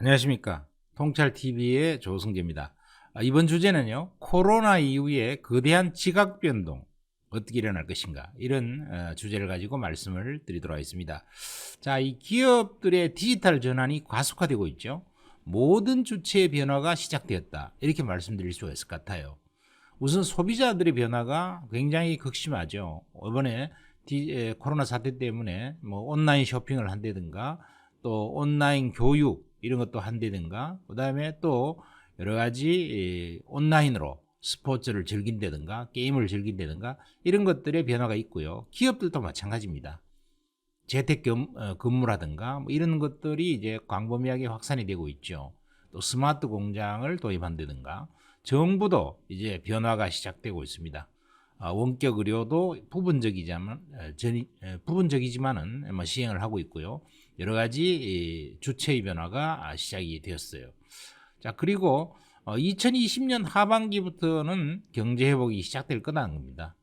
안녕하십니까. 통찰TV의 조승재입니다. 이번 주제는요, 코로나 이후에 거대한 지각 변동 어떻게 일어날 것인가, 이런 주제를 가지고 말씀을 드리도록 하겠습니다. 자, 이 기업들의 디지털 전환이 가속화되고 있죠. 모든 주체의 변화가 시작되었다, 이렇게 말씀드릴 수가 있을 것 같아요. 우선 소비자들의 변화가 굉장히 극심하죠. 이번에 코로나 사태 때문에 뭐 온라인 쇼핑을 한다든가, 또 온라인 교육 이런 것도 한다든가, 그 다음에 또 여러 가지 온라인으로 스포츠를 즐긴다든가 게임을 즐긴다든가, 이런 것들의 변화가 있고요. 기업들도 마찬가지입니다. 재택근무라든가 뭐 이런 것들이 이제 광범위하게 확산이 되고 있죠. 또 스마트 공장을 도입한다든가, 정부도 이제 변화가 시작되고 있습니다. 원격 의료도 부분적이지만은 시행을 하고 있고요. 여러 가지 주체의 변화가 시작이 되었어요. 자, 그리고 2020년 하반기부터는 경제 회복이 시작될 거라는 겁니다.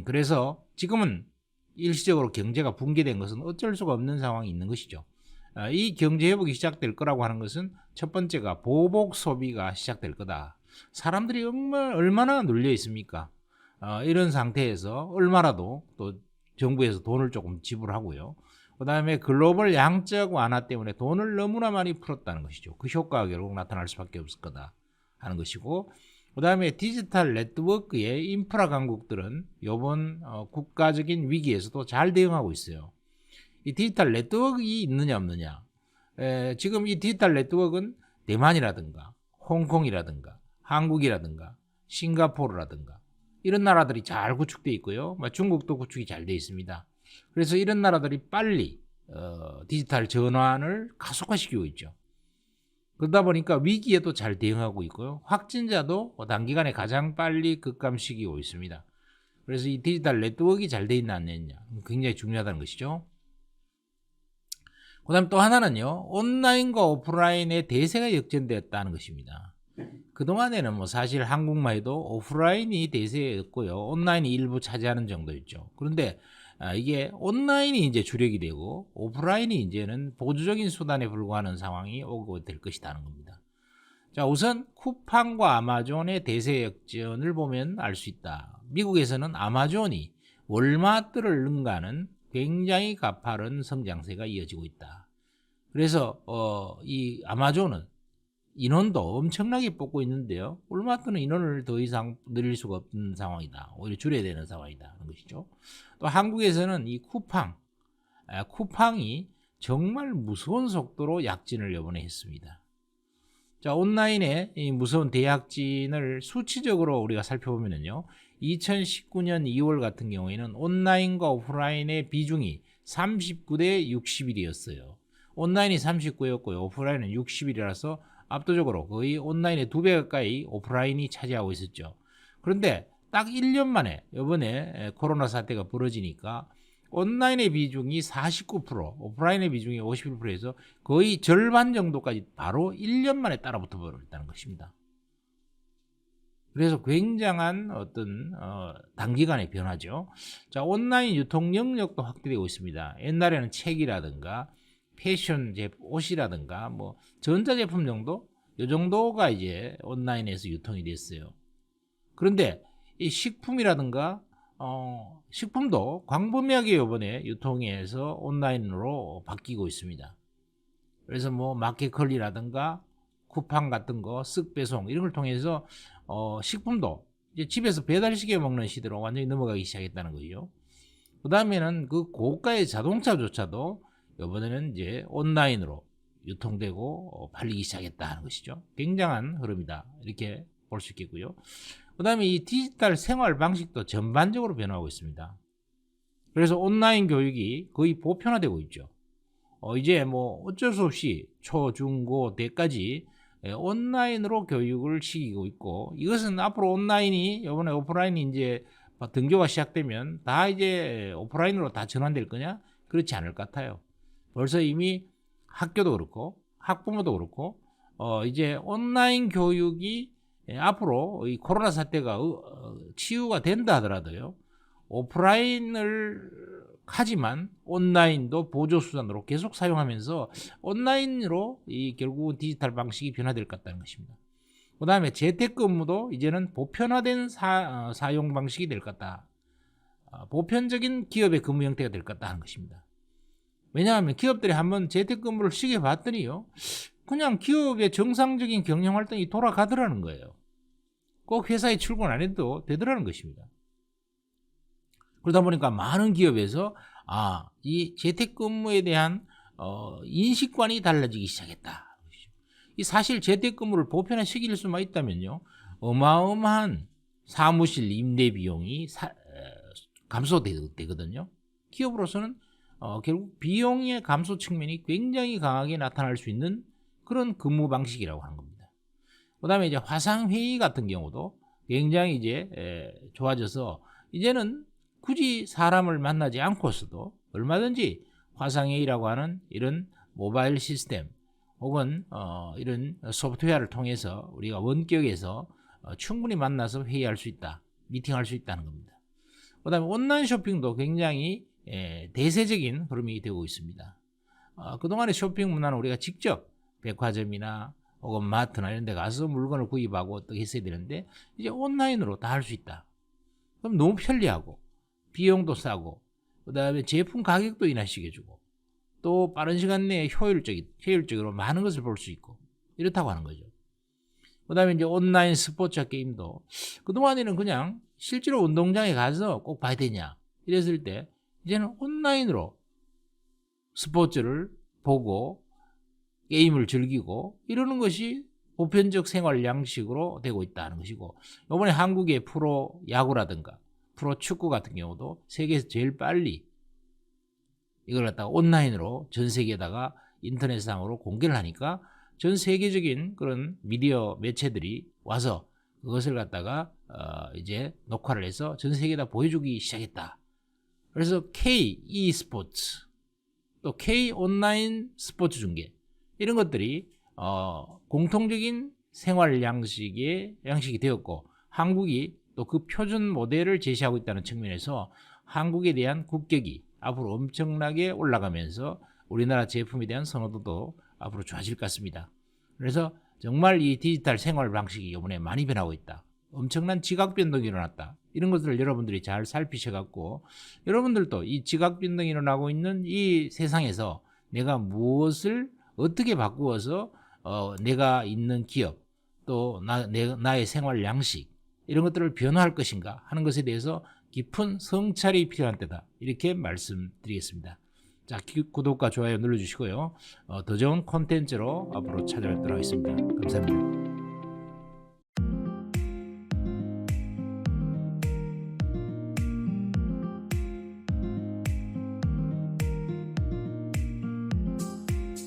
그래서 지금은 일시적으로 경제가 붕괴된 것은 어쩔 수가 없는 상황이 있는 것이죠. 이 경제 회복이 시작될 거라고 하는 것은 첫 번째가 보복 소비가 시작될 거다. 사람들이 얼마나 눌려 있습니까? 이런 상태에서 얼마라도 또 정부에서 돈을 조금 지불하고요. 그 다음에 글로벌 양적 완화 때문에 돈을 너무나 많이 풀었다는 것이죠. 그 효과가 결국 나타날 수밖에 없을 거다 하는 것이고, 그 다음에 디지털 네트워크의 인프라 강국들은 이번 국가적인 위기에서도 잘 대응하고 있어요. 이 디지털 네트워크가 있느냐 없느냐, 지금 이 디지털 네트워크는 대만이라든가 홍콩이라든가 한국이라든가 싱가포르라든가 이런 나라들이 잘 구축되어 있고요. 중국도 구축이 잘 되어 있습니다. 그래서 이런 나라들이 빨리 디지털 전환을 가속화시키고 있죠. 그러다 보니까 위기에도 잘 대응하고 있고요. 확진자도 단기간에 가장 빨리 급감시키고 있습니다. 그래서 이 디지털 네트워크가 잘 되어 있나 안 되느냐, 굉장히 중요하다는 것이죠. 그 다음 또 하나는요, 온라인과 오프라인의 대세가 역전되었다는 것입니다. 그동안에는 뭐 사실 한국만 해도 오프라인이 대세였고요, 온라인이 일부 차지하는 정도였죠. 그런데 이게 온라인이 이제 주력이 되고 오프라인이 이제는 보조적인 수단에 불과하는 상황이 오고 될 것이라는 겁니다. 자, 우선 쿠팡과 아마존의 대세 역전을 보면 알 수 있다. 미국에서는 아마존이 월마트를 능가하는 굉장히 가파른 성장세가 이어지고 있다. 그래서 이 아마존은 인원도 엄청나게 뽑고 있는데요, 월마트는 인원을 더 이상 늘릴 수가 없는 상황이다. 오히려 줄여야 되는 상황이다 하는 것이죠. 또 한국에서는 이 쿠팡이 정말 무서운 속도로 약진을 이번에 했습니다. 자, 온라인의 이 무서운 대약진을 수치적으로 우리가 살펴보면요, 2019년 2월 같은 경우에는 온라인과 오프라인의 비중이 39대 61이었어요. 온라인이 39였고요, 오프라인은 60이라서 압도적으로 거의 온라인의 2배 가까이 오프라인이 차지하고 있었죠. 그런데 딱 1년 만에 이번에 코로나 사태가 벌어지니까 온라인의 비중이 49%, 오프라인의 비중이 51%에서 거의 절반 정도까지 바로 1년 만에 따라붙어 버렸다는 것입니다. 그래서 굉장한 어떤 단기간의 변화죠. 자, 온라인 유통 영역도 확대되고 있습니다. 옛날에는 책이라든가 패션 옷이라든가 뭐 전자제품 정도, 이 정도가 이제 온라인에서 유통이 됐어요. 그런데 이 식품이라든가 식품도 광범위하게 이번에 유통에서 온라인으로 바뀌고 있습니다. 그래서 뭐 마켓컬리라든가 쿠팡 같은 거, 쓱배송 이런 걸 통해서 식품도 이제 집에서 배달시켜 먹는 시대로 완전히 넘어가기 시작했다는 거죠. 그 다음에는 그 고가의 자동차조차도 이번에는 이제 온라인으로 유통되고 팔리기 시작했다는 것이죠. 굉장한 흐름이다, 이렇게 볼 수 있겠고요. 그 다음에 이 디지털 생활 방식도 전반적으로 변화하고 있습니다. 그래서 온라인 교육이 거의 보편화되고 있죠. 이제 뭐 어쩔 수 없이 초, 중, 고, 대까지 온라인으로 교육을 시키고 있고, 이것은 앞으로 온라인이 이번에 오프라인이 이제 등교가 시작되면 다 이제 오프라인으로 다 전환될 거냐? 그렇지 않을 것 같아요. 벌써 이미 학교도 그렇고 학부모도 그렇고 이제 온라인 교육이 앞으로 이 코로나 사태가 치유가 된다 하더라도요. 오프라인을 하지만 온라인도 보조 수단으로 계속 사용하면서 온라인으로 이 결국은 디지털 방식이 변화될 것 같다는 것입니다. 그 다음에 재택근무도 이제는 보편화된 사용 방식이 될 것 같다. 보편적인 기업의 근무 형태가 될 것 같다 하는 것입니다. 왜냐하면 기업들이 한번 재택근무를 시켜 봤더니요, 그냥 기업의 정상적인 경영 활동이 돌아가더라는 거예요. 꼭 회사에 출근 안 해도 되더라는 것입니다. 그러다 보니까 많은 기업에서 이 재택근무에 대한 인식관이 달라지기 시작했다. 이 사실 재택근무를 보편화시킬 수만 있다면요, 어마어마한 사무실 임대 비용이 감소되거든요. 기업으로서는 결국 비용의 감소 측면이 굉장히 강하게 나타날 수 있는 그런 근무 방식이라고 하는 겁니다. 그 다음에 이제 화상회의 같은 경우도 굉장히 이제 좋아져서 이제는 굳이 사람을 만나지 않고서도 얼마든지 화상회의라고 하는 이런 모바일 시스템 혹은 이런 소프트웨어를 통해서 우리가 원격에서 충분히 만나서 회의할 수 있다, 미팅할 수 있다는 겁니다. 그 다음에 온라인 쇼핑도 굉장히 대세적인 흐름이 되고 있습니다. 그동안의 쇼핑 문화는 우리가 직접 백화점이나 혹은 마트나 이런 데 가서 물건을 구입하고 어떻게 했어야 되는데 이제 온라인으로 다 할 수 있다. 그럼 너무 편리하고 비용도 싸고 그 다음에 제품 가격도 인하시켜주고 또 빠른 시간 내에 효율적으로 많은 것을 볼 수 있고 이렇다고 하는 거죠. 그 다음에 이제 온라인 스포츠와 게임도 그동안에는 그냥 실제로 운동장에 가서 꼭 봐야 되냐 이랬을 때 이제는 온라인으로 스포츠를 보고 게임을 즐기고 이러는 것이 보편적 생활 양식으로 되고 있다는 것이고, 이번에 한국의 프로 야구라든가 프로 축구 같은 경우도 세계에서 제일 빨리 이걸 갖다가 온라인으로 전 세계에다가 인터넷상으로 공개를 하니까 전 세계적인 그런 미디어 매체들이 와서 그것을 갖다가 이제 녹화를 해서 전 세계에다 보여주기 시작했다. 그래서 K e스포츠 또 K 온라인 스포츠 중계 이런 것들이 공통적인 생활 양식이 되었고, 한국이 또 그 표준 모델을 제시하고 있다는 측면에서 한국에 대한 국격이 앞으로 엄청나게 올라가면서 우리나라 제품에 대한 선호도도 앞으로 좋아질 것 같습니다. 그래서 정말 이 디지털 생활 방식이 이번에 많이 변하고 있다. 엄청난 지각 변동이 일어났다. 이런 것들을 여러분들이 잘 살피셔갖고 여러분들도 이 지각 변동이 일어나고 있는 이 세상에서 내가 무엇을 어떻게 바꾸어서 내가 있는 기업 또 나의 생활 양식 이런 것들을 변화할 것인가 하는 것에 대해서 깊은 성찰이 필요한 때다. 이렇게 말씀드리겠습니다. 자, 구독과 좋아요 눌러주시고요. 더 좋은 콘텐츠로 앞으로 찾아뵙도록 하겠습니다. 감사합니다.